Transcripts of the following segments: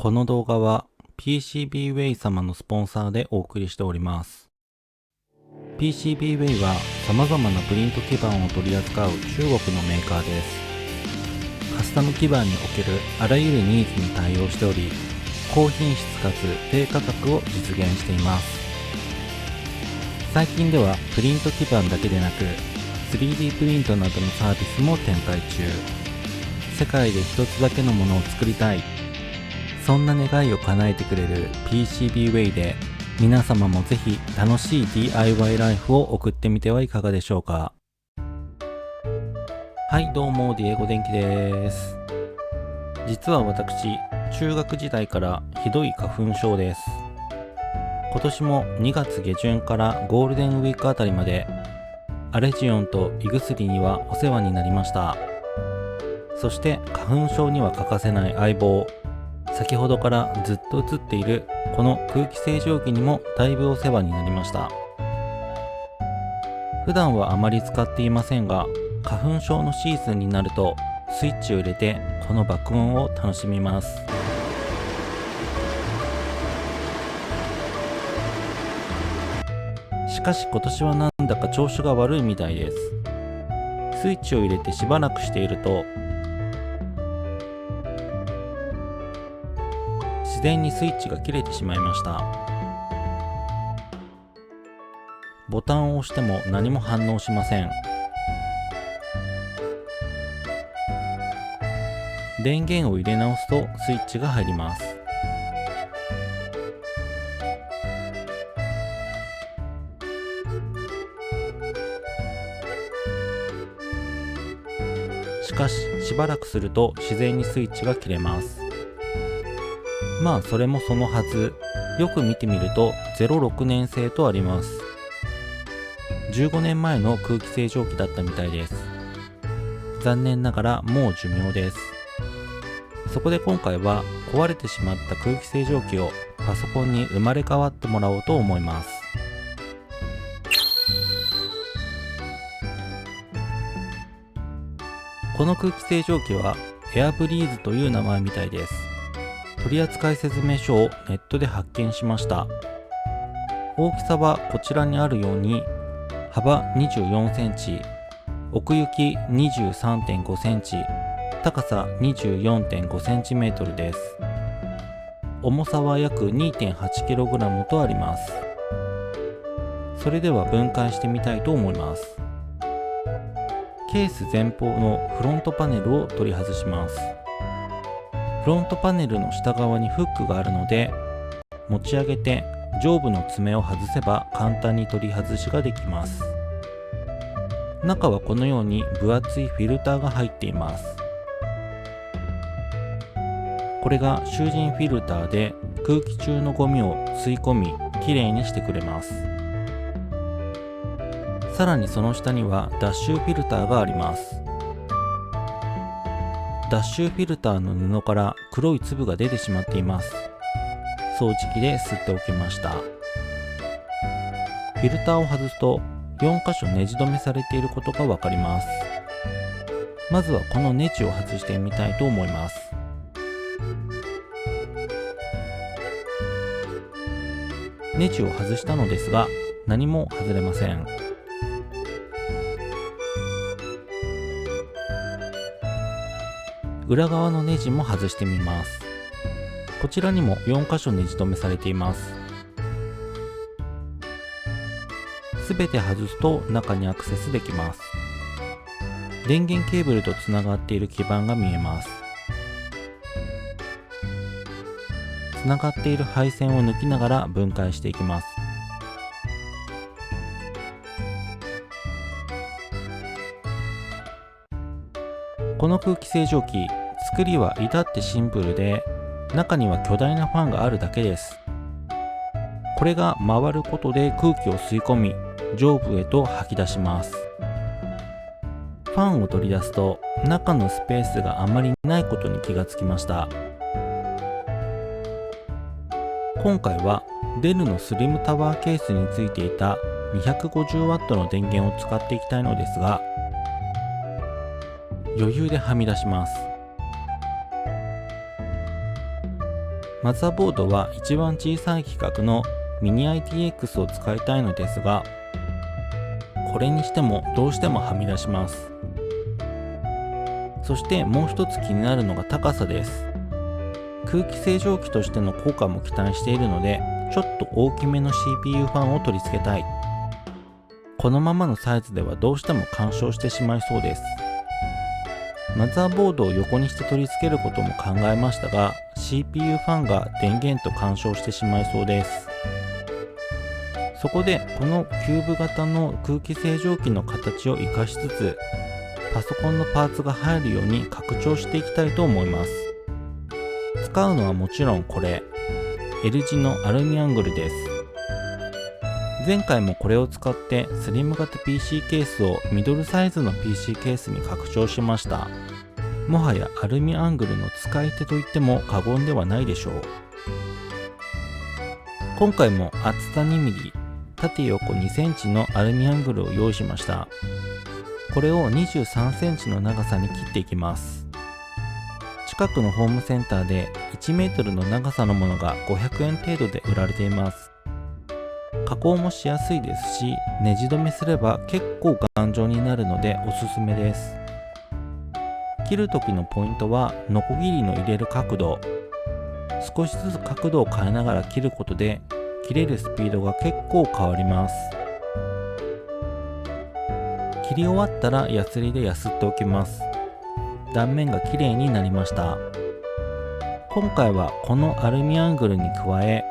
この動画は PCBWay 様のスポンサーでお送りしております。PCBWay は様々なプリント基板を取り扱う中国のメーカーです。カスタム基板におけるあらゆるニーズに対応しており、高品質かつ低価格を実現しています。最近ではプリント基板だけでなく 3D プリントなどのサービスも展開中。世界で一つだけのものを作りたい、そんな願いを叶えてくれる PCBWay で、皆様もぜひ楽しい DIY ライフを送ってみてはいかがでしょうか。はい、どうもディエゴ電気です。実は私、中学時代からひどい花粉症です。今年も2月下旬からゴールデンウィークあたりまでアレジオンと胃薬にはお世話になりました。そして花粉症には欠かせない相棒、先ほどからずっと映っているこの空気清浄機にもだいぶお世話になりました。普段はあまり使っていませんが、花粉症のシーズンになるとスイッチを入れてこの爆音を楽しみます。しかし今年はなんだか調子が悪いみたいです。スイッチを入れてしばらくしていると自然にスイッチが切れてしまいました。ボタンを押しても何も反応しません。電源を入れ直すとスイッチが入ります。しかししばらくすると自然にスイッチが切れます。まあそれもそのはず。よく見てみると06年製とあります。15年前の空気清浄機だったみたいです。残念ながらもう寿命です。そこで今回は壊れてしまった空気清浄機をパソコンに生まれ変わってもらおうと思います。この空気清浄機はエアブリーズという名前みたいです。取扱説明書をネットで発見しました。大きさはこちらにあるように幅24センチ、奥行き 23.5 センチ、高さ 24.5 センチメートルです。重さは約 2.8kg とあります。それでは分解してみたいと思います。ケース前方のフロントパネルを取り外します。フロントパネルの下側にフックがあるので、持ち上げて上部の爪を外せば簡単に取り外しができます。中はこのように分厚いフィルターが入っています。これが集塵フィルターで空気中のゴミを吸い込みきれいにしてくれます。さらにその下には脱臭フィルターがあります。脱臭フィルターの布から黒い粒が出てしまっています。掃除機で吸っておきました。フィルターを外すと4箇所ネジ止めされていることがわかります。まずはこのネジを外してみたいと思います。ネジを外したのですが何も外れません。裏側のネジも外してみます。こちらにも4箇所ネジ止めされています。すべて外すと中にアクセスできます。電源ケーブルとつながっている基板が見えます。つながっている配線を抜きながら分解していきます。この空気清浄機、作りは至ってシンプルで、中には巨大なファンがあるだけです。これが回ることで空気を吸い込み、上部へと吐き出します。ファンを取り出すと、中のスペースがあまりないことに気がつきました。今回はデルのスリムタワーケースについていた 250W の電源を使っていきたいのですが、余裕ではみ出します。マザーボードは一番小さい規格のミニ ITX を使いたいのですが、これにしてもどうしてもはみ出します。そしてもう一つ気になるのが高さです。空気清浄機としての効果も期待しているので、ちょっと大きめの CPU ファンを取り付けたい。このままのサイズではどうしても干渉してしまいそうです。マザーボードを横にして取り付けることも考えましたが、 CPU ファンが電源と干渉してしまいそうです。そこでこのキューブ型の空気清浄機の形を活かしつつ、パソコンのパーツが入るように拡張していきたいと思います。使うのはもちろんこれ L 字のアルミアングルです。前回もこれを使ってスリム型 PC ケースをミドルサイズの PC ケースに拡張しました。もはやアルミアングルの使い手と言っても過言ではないでしょう。今回も厚さ 2mm、 縦横 2cm のアルミアングルを用意しました。これを 23cm の長さに切っていきます。近くのホームセンターで 1m の長さのものが500円程度で売られています。加工もしやすいですし、ネジ止めすれば結構頑丈になるのでおすすめです。切る時のポイントはノコギリの入れる角度。少しずつ角度を変えながら切ることで切れるスピードが結構変わります。切り終わったらヤスリでヤスっておきます。断面が綺麗になりました。今回はこのアルミアングルに加え、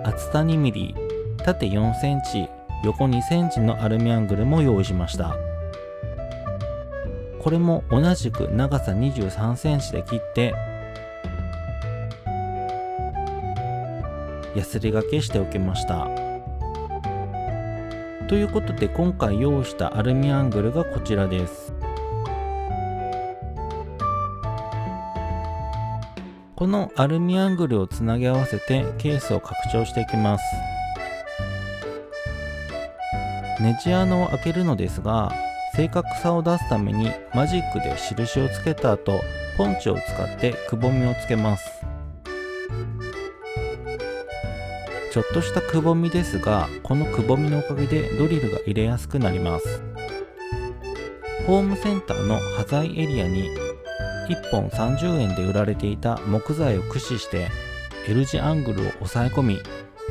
厚さ 2mm、 縦 4cm、横 2cm のアルミアングルも用意しました。これも同じく長さ 23cm で切ってヤスリ掛けしておきました。ということで今回用意したアルミアングルがこちらです。このアルミアングルをつなぎ合わせてケースを拡張していきます。ネジ穴を開けるのですが、正確さを出すためにマジックで印をつけた後、ポンチを使ってくぼみをつけます。ちょっとしたくぼみですが、このくぼみのおかげでドリルが入れやすくなります。ホームセンターの端材エリアに1本30円で売られていた木材を駆使して L 字アングルを押さえ込み、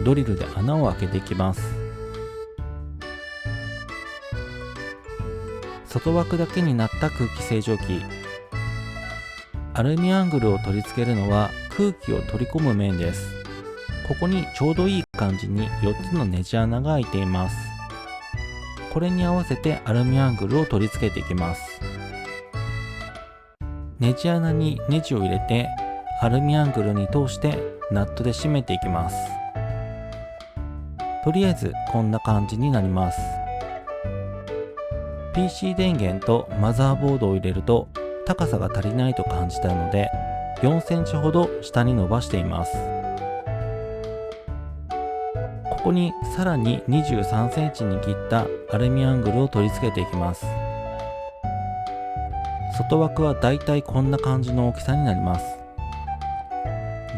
ドリルで穴を開けていきます。外枠だけになった空気清浄機。アルミアングルを取り付けるのは空気を取り込む面です。ここにちょうどいい感じに4つのネジ穴が開いています。これに合わせてアルミアングルを取り付けていきます。ネジ穴にネジを入れてアルミアングルに通してナットで締めていきます。とりあえずこんな感じになります。PC 電源とマザーボードを入れると高さが足りないと感じたので4センチほど下に伸ばしています。ここにさらに23センチに切ったアルミアングルを取り付けていきます。外枠はだいたいこんな感じの大きさになります。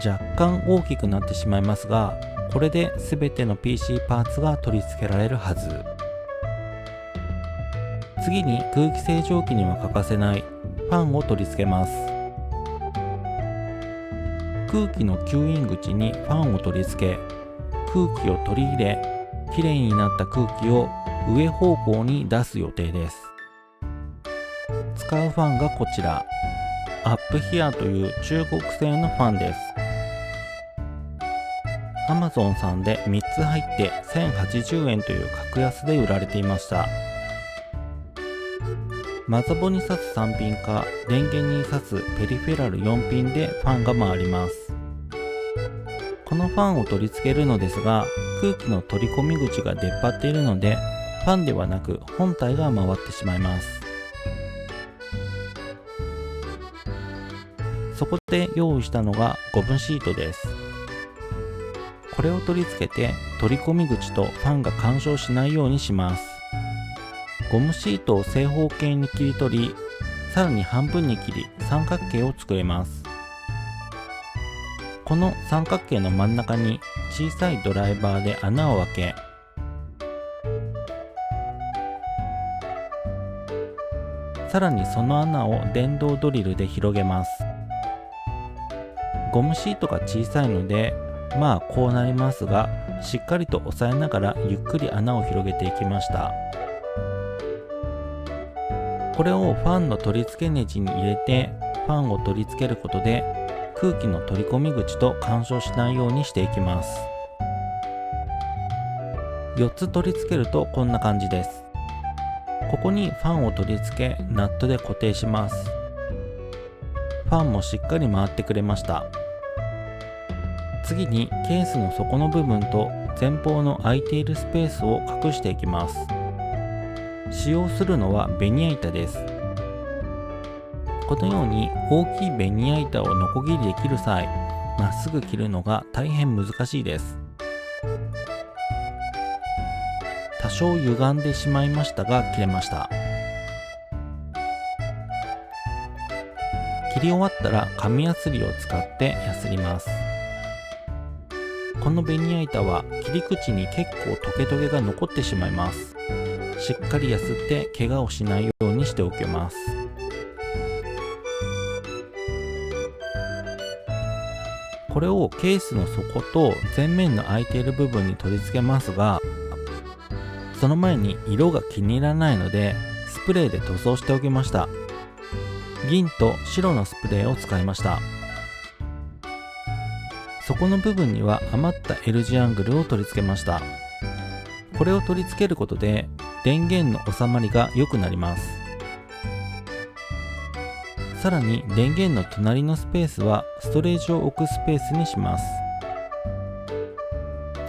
若干大きくなってしまいますが、これで全ての PC パーツが取り付けられるはず。次に空気清浄機には欠かせないファンを取り付けます。空気の吸引口にファンを取り付け、空気を取り入れ、きれいになった空気を上方向に出す予定です。使うファンがこちら、アップヒアという中国製のファンです。Amazon さんで3つ入って1080円という格安で売られていました。マザボに挿す3ピンか電源に挿すペリフェラル4ピンでファンが回ります。このファンを取り付けるのですが、空気の取り込み口が出っ張っているのでファンではなく本体が回ってしまいます。そこで用意したのがゴムシートです。これを取り付けて取り込み口とファンが干渉しないようにします。ゴムシートを正方形に切り取り、さらに半分に切り三角形を作れます。この三角形の真ん中に小さいドライバーで穴を開け、さらにその穴を電動ドリルで広げます。ゴムシートが小さいのでこうなりますが、しっかりと押さえながらゆっくり穴を広げていきました。これをファンの取り付けネジに入れてファンを取り付けることで空気の取り込み口と干渉しないようにしていきます。4つ取り付けるとこんな感じです。ここにファンを取り付けナットで固定します。ファンもしっかり回ってくれました。次にケースの底の部分と前方の空いているスペースを隠していきます。使用するのはベニヤ板です。このように大きいベニヤ板をノコギリで切る際、まっすぐ切るのが大変難しいです。多少歪んでしまいましたが切れました。切り終わったら紙やすりを使ってやすります。このベニヤ板は切り口に結構トゲトゲが残ってしまいます。しっかりやすって怪我をしないようにしておきます。これをケースの底と前面の空いている部分に取り付けますが、その前に色が気に入らないのでスプレーで塗装しておきました。銀と白のスプレーを使いました。底の部分には余った L 字アングルを取り付けました。これを取り付けることで電源の収まりが良くなります。さらに電源の隣のスペースはストレージを置くスペースにします。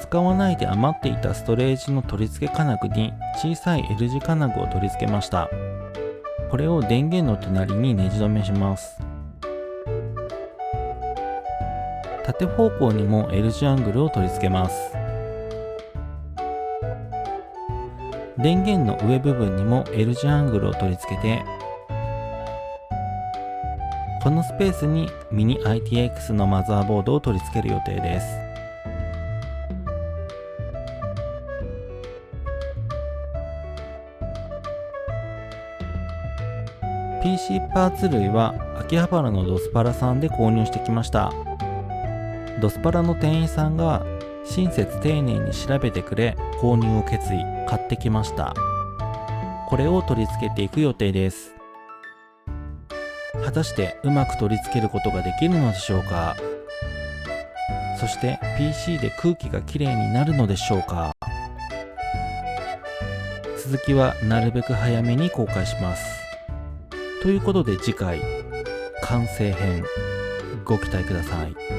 使わないで余っていたストレージの取り付け金具に小さい L 字金具を取り付けました。これを電源の隣にネジ止めします。縦方向にも L 字アングルを取り付けます。電源の上部分にも L 字アングルを取り付けて、このスペースにミニ ITX のマザーボードを取り付ける予定です。PC パーツ類は秋葉原のドスパラさんで購入してきました。ドスパラの店員さんが親切丁寧に調べてくれ購入を決意、買ってきました。これを取り付けていく予定です。果たしてうまく取り付けることができるのでしょうか。そして PC で空気がきれいになるのでしょうか。続きはなるべく早めに公開します。ということで次回完成編ご期待ください。